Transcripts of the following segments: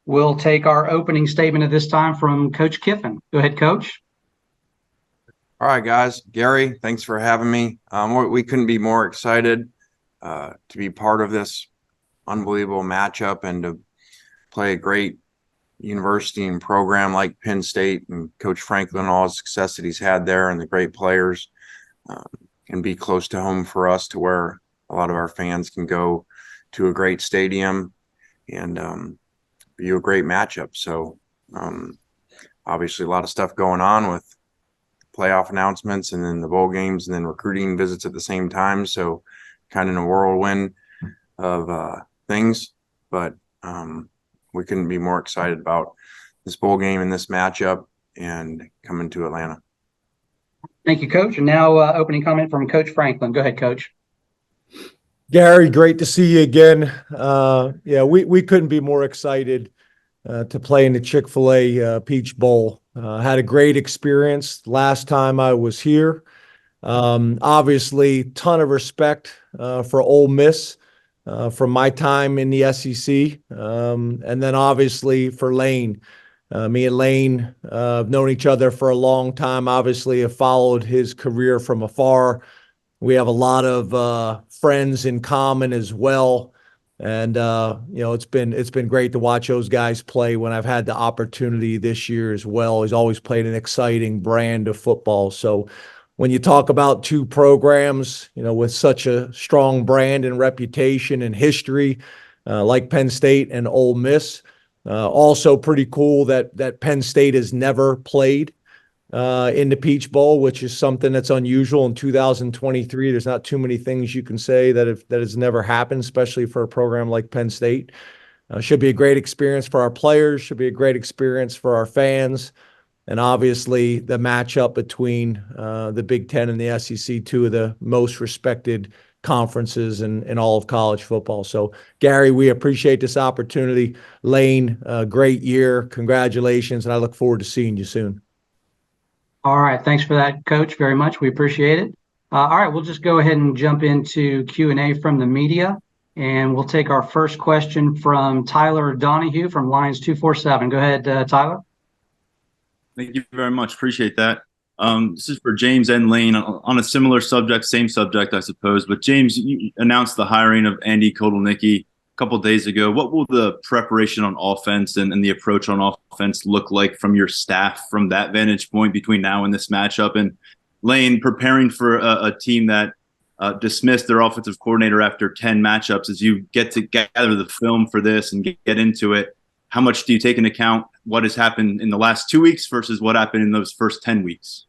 We'll take our opening statement at this time from Coach Kiffin. Go ahead, Coach. All right, guys. Gary, thanks for having me. We couldn't be more excited to be part of this unbelievable matchup and to play a great university and program like Penn State and Coach Franklin, all the success that he's had there and the great players, and be close to home for us to where a lot of our fans can go to a great stadium and be a great matchup. So obviously a lot of stuff going on with playoff announcements and then the bowl games and then recruiting visits at the same time. So kind of in a whirlwind of things, but we couldn't be more excited about this bowl game and this matchup and coming to Atlanta. Thank you, Coach. And now opening comment from Coach Franklin. Go ahead, Coach. Gary, great to see you again. We couldn't be more excited to play in the Chick-fil-A Peach Bowl. Had a great experience last time I was here. Obviously, ton of respect for Ole Miss from my time in the SEC, and then obviously for Lane. Me and Lane have known each other for a long time. Obviously, have followed his career from afar. We have a lot of friends in common as well. And, it's been great to watch those guys play when I've had the opportunity this year as well. He's always played an exciting brand of football. So when you talk about two programs, with such a strong brand and reputation and history, like Penn State and Ole Miss, also pretty cool that Penn State has never played in the Peach Bowl, which is something that's unusual in 2023. There's not too many things you can say that has never happened, especially for a program like Penn State. Should be a great experience for our players, should be a great experience for our fans. And obviously the matchup between the Big Ten and the SEC, two of the most respected conferences in all of college football. So, Gary, we appreciate this opportunity. Lane, great year. Congratulations, and I look forward to seeing you soon. All right. Thanks for that, Coach, very much. We appreciate it. All right. We'll just go ahead and jump into Q&A from the media, and we'll take our first question from Tyler Donahue from Lions 247. Go ahead, Tyler. Thank you very much. Appreciate that. This is for James and Lane on a similar subject, same subject, I suppose. But James, you announced the hiring of Andy Kotelnicki a couple of days ago. What will the preparation on offense and the approach on offense look like from your staff from that vantage point between now and this matchup? And Lane, preparing for a team that dismissed their offensive coordinator after 10 matchups, as you get to gather the film for this and get into it, how much do you take into account what has happened in the last 2 weeks versus what happened in those first 10 weeks?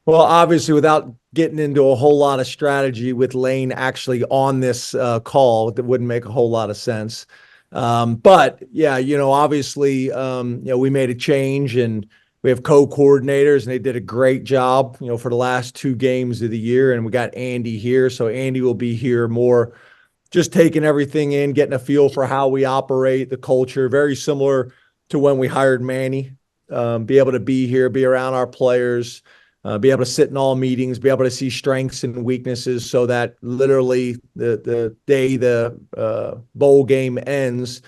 Well, obviously, without getting into a whole lot of strategy with Lane actually on this call, that wouldn't make a whole lot of sense. But yeah, obviously, we made a change and we have co-coordinators and they did a great job, for the last 2 games of the year. And we got Andy here. So Andy will be here more just taking everything in, getting a feel for how we operate, the culture, very similar to when we hired Manny. Be able to be here, be around our players, be able to sit in all meetings, be able to see strengths and weaknesses so that literally the day the bowl game ends,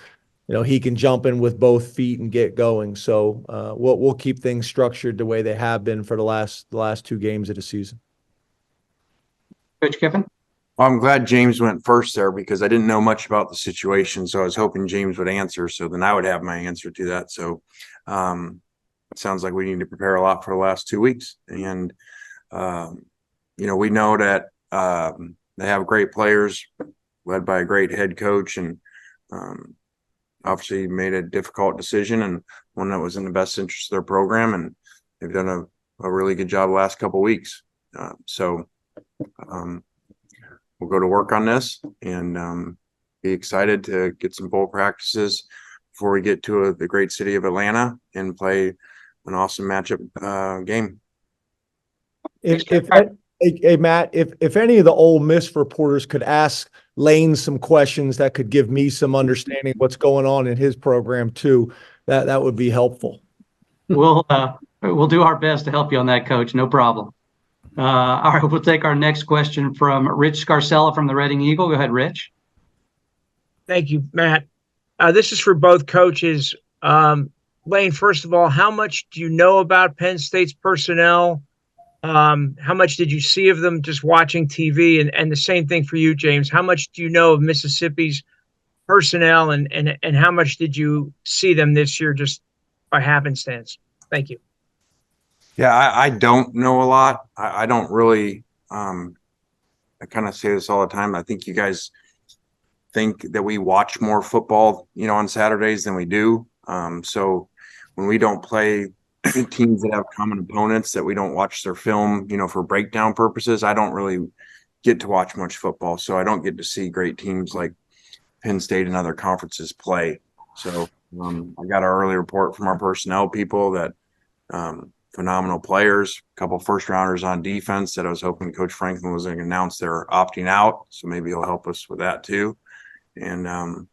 he can jump in with both feet and get going. So we'll keep things structured the way they have been for the last 2 games of the season. Coach Kiffin? Well, I'm glad James went first there because I didn't know much about the situation. So I was hoping James would answer. So then I would have my answer to that. So it sounds like we need to prepare a lot for the last 2 weeks. And, we know that they have great players led by a great head coach and obviously made a difficult decision and one that was in the best interest of their program. And they've done a really good job the last couple of weeks. We'll go to work on this and be excited to get some bowl practices before we get to the great city of Atlanta and play an awesome matchup game. Hey, Matt, if any of the Ole Miss reporters could ask Lane some questions that could give me some understanding of what's going on in his program too, that would be helpful. We'll do our best to help you on that, Coach. No problem. All right, we'll take our next question from Rich Scarcella from the Reading Eagle. Go ahead, Rich. Thank you, Matt. This is for both coaches. Lane, first of all, how much do you know about Penn State's personnel? How much did you see of them just watching TV? And the same thing for you, James. How much do you know of Mississippi's personnel, and how much did you see them this year just by happenstance? Thank you. Yeah, I don't know a lot. I don't really, I kind of say this all the time. I think you guys think that we watch more football, on Saturdays than we do. So when we don't play teams that have common opponents, that we don't watch their film, for breakdown purposes, I don't really get to watch much football. So I don't get to see great teams like Penn State and other conferences play. So I got an early report from our personnel people that phenomenal players, a couple first rounders on defense that I was hoping Coach Franklin was going to announce they're opting out. So maybe he'll help us with that too. And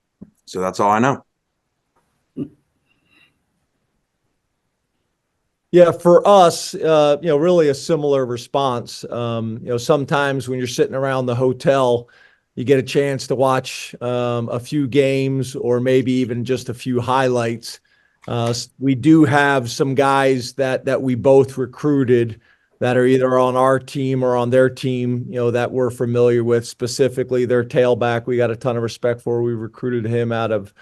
so that's all I know. Yeah, for us, really a similar response. Sometimes when you're sitting around the hotel, you get a chance to watch a few games or maybe even just a few highlights. We do have some guys that we both recruited that are either on our team or on their team, that we're familiar with, specifically their tailback. We got a ton of respect for. We recruited him out of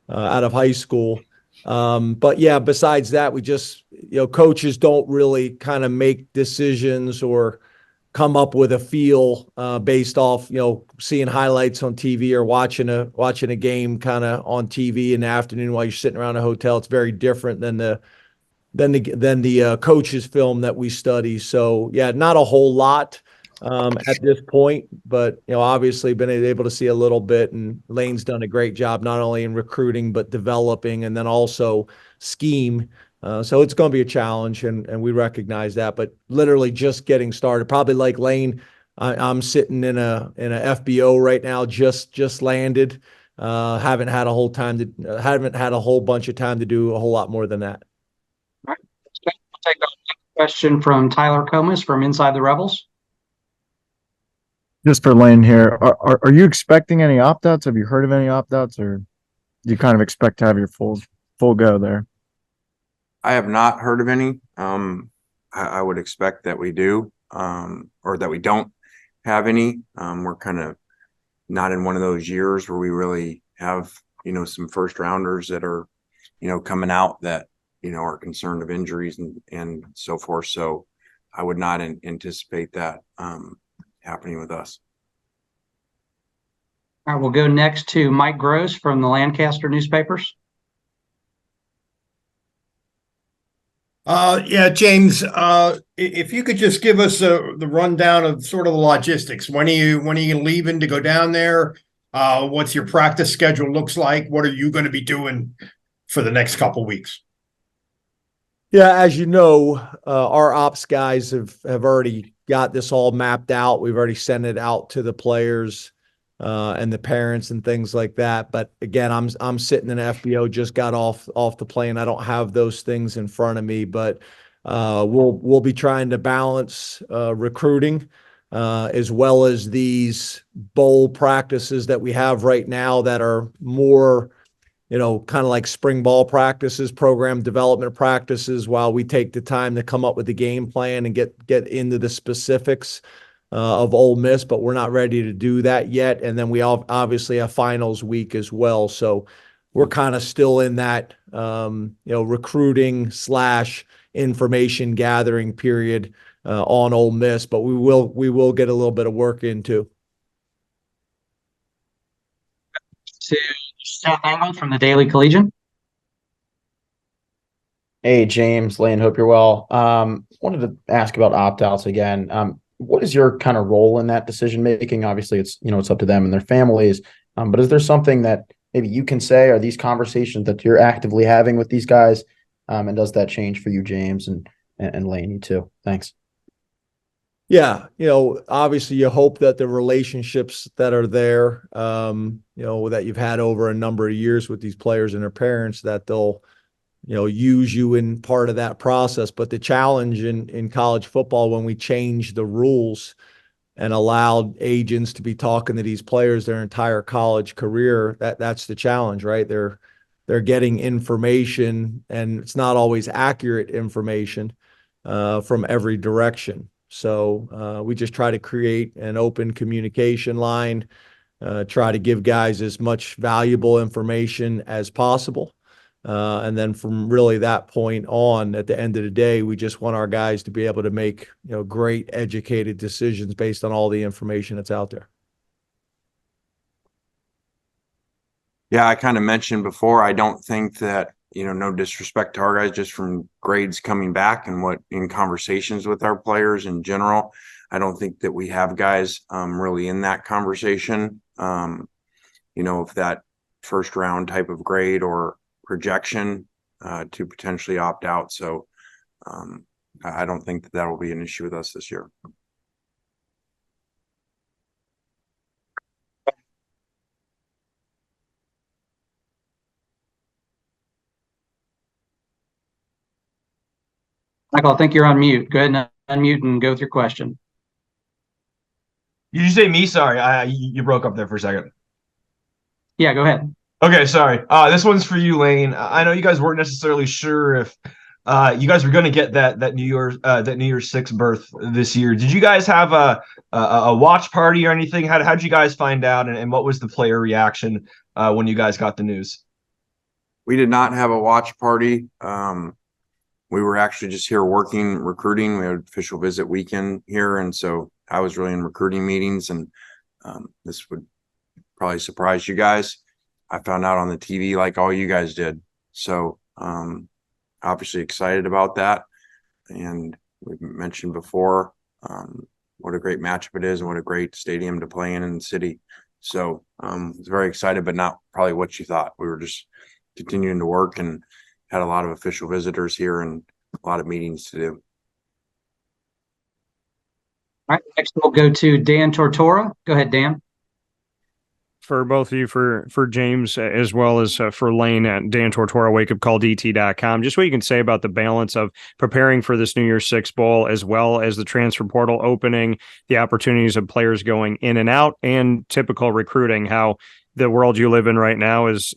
high school. But yeah, besides that, we just, coaches don't really kind of make decisions or come up with a feel based off, seeing highlights on TV or watching a game kind of on TV in the afternoon while you're sitting around a hotel. It's very different than the coach's film that we study. So yeah, not a whole lot at this point, but obviously been able to see a little bit, and Lane's done a great job not only in recruiting but developing and then also scheme. So it's going to be a challenge, and we recognize that. But literally just getting started. Probably like Lane, I'm sitting in a FBO right now. Just landed. Haven't had a whole bunch of time to do a whole lot more than that. All right. We'll take our next question from Tyler Comas from Inside the Rebels. Just for Lane here, are you expecting any opt-outs? Have you heard of any opt-outs, or do you kind of expect to have your full go there? I have not heard of any. I would expect that we do, or that we don't have any. We're kind of not in one of those years where we really have, some first rounders that are, coming out that, are concerned of injuries and so forth. So I would not anticipate that happening with us. All right, we'll go next to Mike Gross from the Lancaster newspapers. Yeah, James, if you could just give us the rundown of sort of the logistics. When are you leaving to go down there? What's your practice schedule looks like? What are you going to be doing for the next couple of weeks? Yeah, as you know, our ops guys have already got this all mapped out. We've already sent it out to the players and the parents and things like that. But again, I'm sitting in FBO, just got off the plane. I don't have those things in front of me, but we'll be trying to balance recruiting as well as these bowl practices that we have right now that are more, kind of like spring ball practices, program development practices, while we take the time to come up with the game plan and get into the specifics of Ole Miss, but we're not ready to do that yet. And then we obviously have finals week as well. So we're kind of still in that, recruiting / information gathering period on Ole Miss, but we will get a little bit of work into. To Seth Engel from the Daily Collegian. Hey, James, Lane, hope you're well. Wanted to ask about opt-outs again. What is your kind of role in that decision making? Obviously, it's up to them and their families. But is there something that maybe you can say? Are these conversations that you're actively having with these guys? And does that change for you, James and Lane, you too? Thanks. Yeah, obviously you hope that the relationships that are there, that you've had over a number of years with these players and their parents, that they'll, use you in part of that process. But the challenge in college football, when we change the rules, and allowed agents to be talking to these players their entire college career, that's the challenge, right? They're getting information, and it's not always accurate information from every direction. So we just try to create an open communication line, try to give guys as much valuable information as possible. And then from really that point on, at the end of the day, we just want our guys to be able to make, great educated decisions based on all the information that's out there. Yeah, I kind of mentioned before, I don't think that, no disrespect to our guys, just from grades coming back and what in conversations with our players in general, I don't think that we have guys really in that conversation, of that first round type of grade or projection to potentially opt out. So I don't think that will be an issue with us this year. Michael, I think you're on mute. Go ahead and unmute and go with your question. Did you say me? Sorry, you broke up there for a second. Yeah, go ahead. Okay, sorry. This one's for you, Lane. I know you guys weren't necessarily sure if you guys were going to get that New Year's Six berth this year. Did you guys have a watch party or anything? How'd you guys find out, and what was the player reaction when you guys got the news? We did not have a watch party. We were actually just here working, recruiting. We had official visit weekend here, and so I was really in recruiting meetings, and this would probably surprise you guys. I found out on the TV like all you guys did. So obviously excited about that. And we've mentioned before what a great matchup it is and what a great stadium to play in the city. So I was very excited, but not probably what you thought. We were just continuing to work and had a lot of official visitors here and a lot of meetings to do. All right, next we'll go to Dan Tortora. Go ahead, Dan. For both of you, for James as well as for Lane at Dan Tortora, wakeupcalldt.com, just what you can say about the balance of preparing for this New Year's Six Bowl as well as the transfer portal opening, the opportunities of players going in and out, and typical recruiting, how the world you live in right now is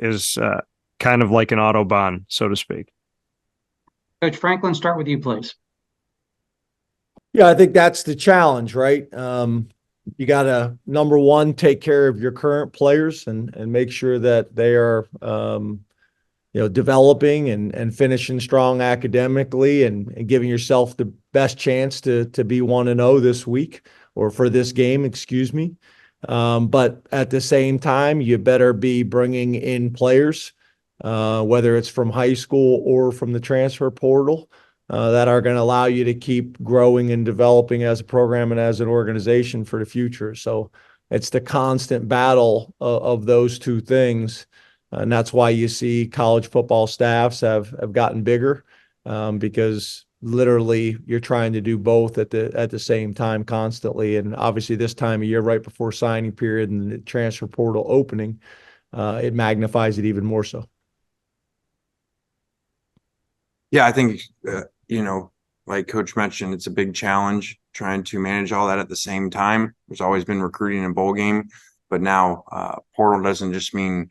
kind of like an Autobahn, so to speak. Coach Franklin, start with you, please. Yeah, I think that's the challenge, right? You got to, number one, take care of your current players and make sure that they are, developing and finishing strong academically and giving yourself the best chance to be 1-0 this week or for this game, excuse me. But at the same time, you better be bringing in players, whether it's from high school or from the transfer portal, that are going to allow you to keep growing and developing as a program and as an organization for the future. So it's the constant battle of those two things. And that's why you see college football staffs have gotten bigger, because literally you're trying to do both at the same time constantly. And obviously this time of year, right before signing period and the transfer portal opening, it magnifies it even more so. Yeah, I think, like Coach mentioned, it's a big challenge trying to manage all that at the same time. There's always been recruiting and bowl game, but now portal doesn't just mean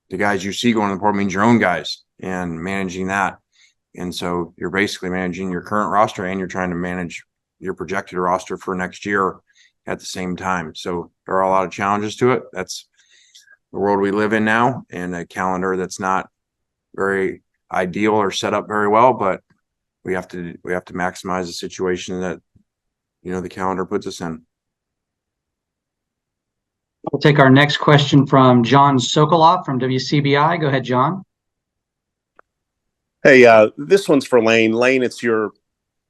the guys you see going to the portal, means your own guys and managing that. And so you're basically managing your current roster and you're trying to manage your projected roster for next year at the same time. So there are a lot of challenges to it. That's the world we live in now, and a calendar that's not very ideal or set up very well, but we have to maximize the situation that the calendar puts us in. We'll take our next question from John Sokoloff from WCBI. Go ahead, John. Hey, this one's for Lane. Lane, it's your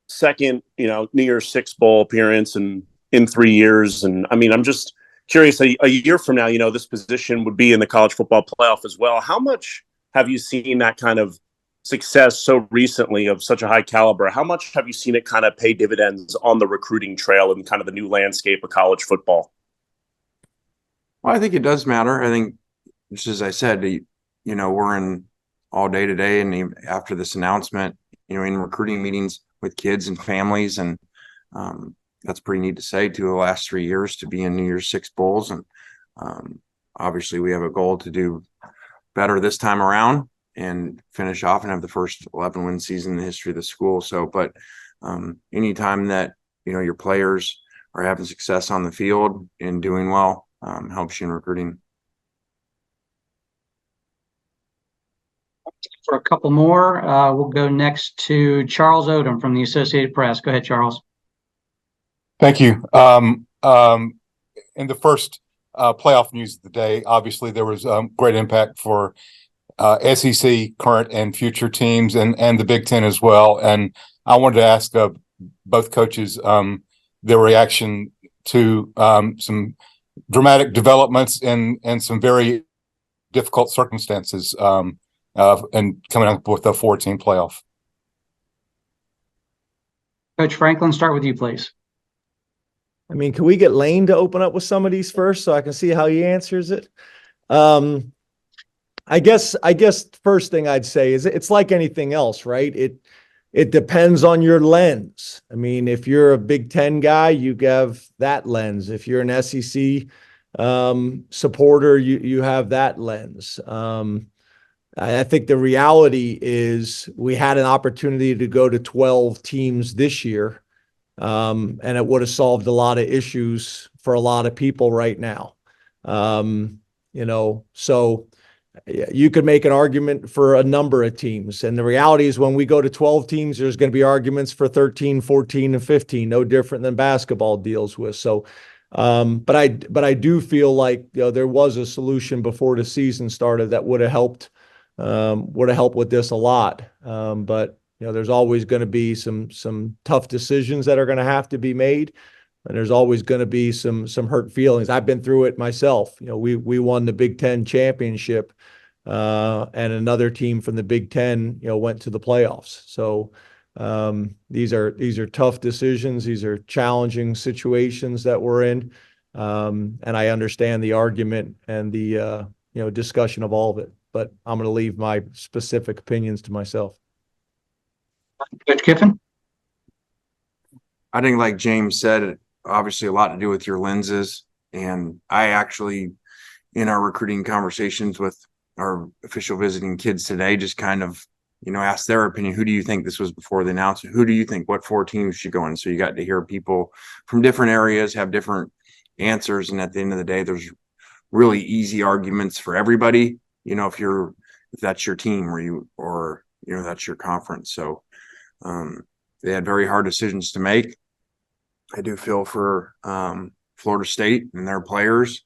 second, New Year's Six Bowl appearance in 3 years, and I mean, I'm just curious. A year from now, this position would be in the college football playoff as well. How much have you seen that kind of success so recently of such a high caliber? How much have you seen it kind of pay dividends on the recruiting trail and kind of the new landscape of college football? Well, I think it does matter. I think, just as I said, we're in all day today, and even after this announcement, in recruiting meetings with kids and families, and that's pretty neat to say, to the last 3 years to be in New Year's Six bowls. And obviously we have a goal to do better this time around and finish off and have the first 11-win season in the history of the school. So, but anytime that, your players are having success on the field and doing well, helps you in recruiting. For a couple more, we'll go next to Charles Odom from the Associated Press. Go ahead, Charles. Thank you. In the first playoff news of the day, obviously there was great impact for SEC current and future teams and the Big Ten as well. And I wanted to ask both coaches their reaction to some dramatic developments and some very difficult circumstances and coming up with a 4-team playoff. Coach Franklin, start with you, please. I mean, can we get Lane to open up with some of these first so I can see how he answers it? I guess first thing I'd say is it's like anything else, right? It depends on your lens. I mean, if you're a Big Ten guy, you have that lens. If you're an SEC supporter, you have that lens. I think the reality is we had an opportunity to go to 12 teams this year, and it would have solved a lot of issues for a lot of people right now. So you could make an argument for a number of teams. And the reality is when we go to 12 teams, there's going to be arguments for 13, 14, and 15, no different than basketball deals with. So, but I do feel like, there was a solution before the season started that would have helped with this a lot. But there's always going to be some tough decisions that are going to have to be made. And there's always going to be some hurt feelings. I've been through it myself. We won the Big Ten championship, and another team from the Big Ten, went to the playoffs. So these are tough decisions. These are challenging situations that we're in, and I understand the argument and the discussion of all of it. But I'm going to leave my specific opinions to myself. Coach Kiffin? I think, like James said, obviously a lot to do with your lenses. And I actually, in our recruiting conversations with our official visiting kids today, just kind of, asked their opinion. Who do you think, this was before the announcement, who do you think, what 4 teams should go in? So you got to hear people from different areas have different answers. And at the end of the day, there's really easy arguments for everybody. If that's your team or that's your conference. So they had very hard decisions to make. I do feel for Florida State and their players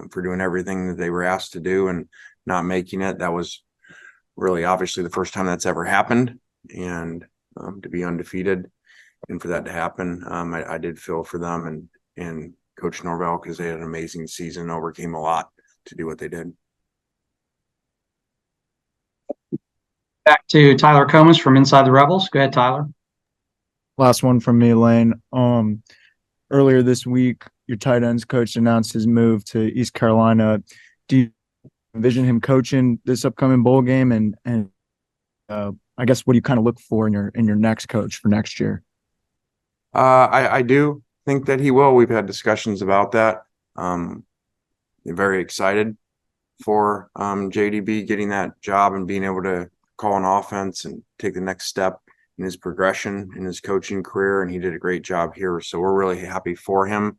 for doing everything that they were asked to do and not making it. That was really obviously the first time that's ever happened. And to be undefeated and for that to happen, I did feel for them and Coach Norvell, because they had an amazing season, overcame a lot to do what they did. Back to Tyler Comas from Inside the Rebels. Go ahead, Tyler. Last one from me, Lane. Earlier this week, your tight ends coach announced his move to East Carolina. Do you envision him coaching this upcoming bowl game? And I guess what do you kind of look for in your next coach for next year? I do think that he will. We've had discussions about that. Very excited for JDB getting that job and being able to call an offense and take the next step in his progression in his coaching career. And he did a great job here. So we're really happy for him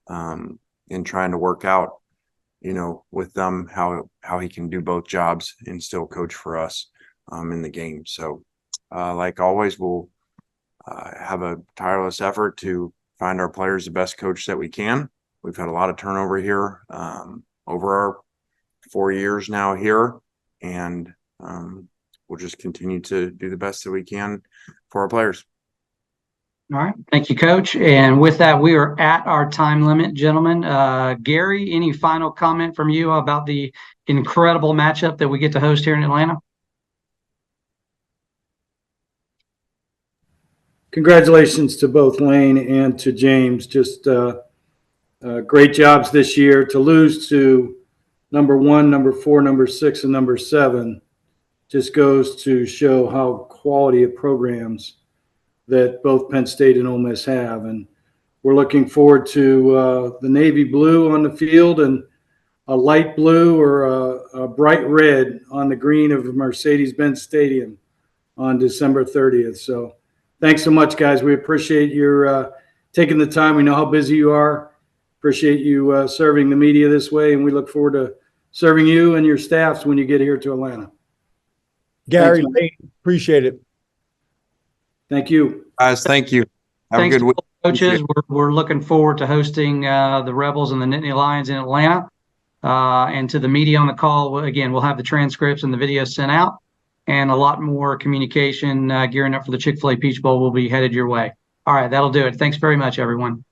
in trying to work out, with them, how he can do both jobs and still coach for us in the game. So like always, we'll have a tireless effort to find our players the best coach that we can. We've had a lot of turnover here over our 4 years now here. And we'll just continue to do the best that we can for our players. All right. Thank you, Coach. And with that, we are at our time limit, gentlemen. Gary, any final comment from you about the incredible matchup that we get to host here in Atlanta? Congratulations to both Lane and to James. Just great jobs this year. To lose to number 1, number 4, number 6, and number 7 just goes to show how quality of programs that both Penn State and Ole Miss have. And we're looking forward to the navy blue on the field and a light blue or a bright red on the green of Mercedes-Benz Stadium on December 30th. So thanks so much, guys. We appreciate your taking the time. We know how busy you are. Appreciate you serving the media this way, and we look forward to serving you and your staffs when you get here to Atlanta. Gary, Thanks, man. appreciate it. Thank you. Guys, thank you. Have Thanks a good to week. both coaches. We're looking forward to hosting the Rebels and the Nittany Lions in Atlanta. And to the media on the call, again, we'll have the transcripts and the videos sent out, and a lot more communication gearing up for the Chick-fil-A Peach Bowl will be headed your way. All right, that'll do it. Thanks very much, everyone.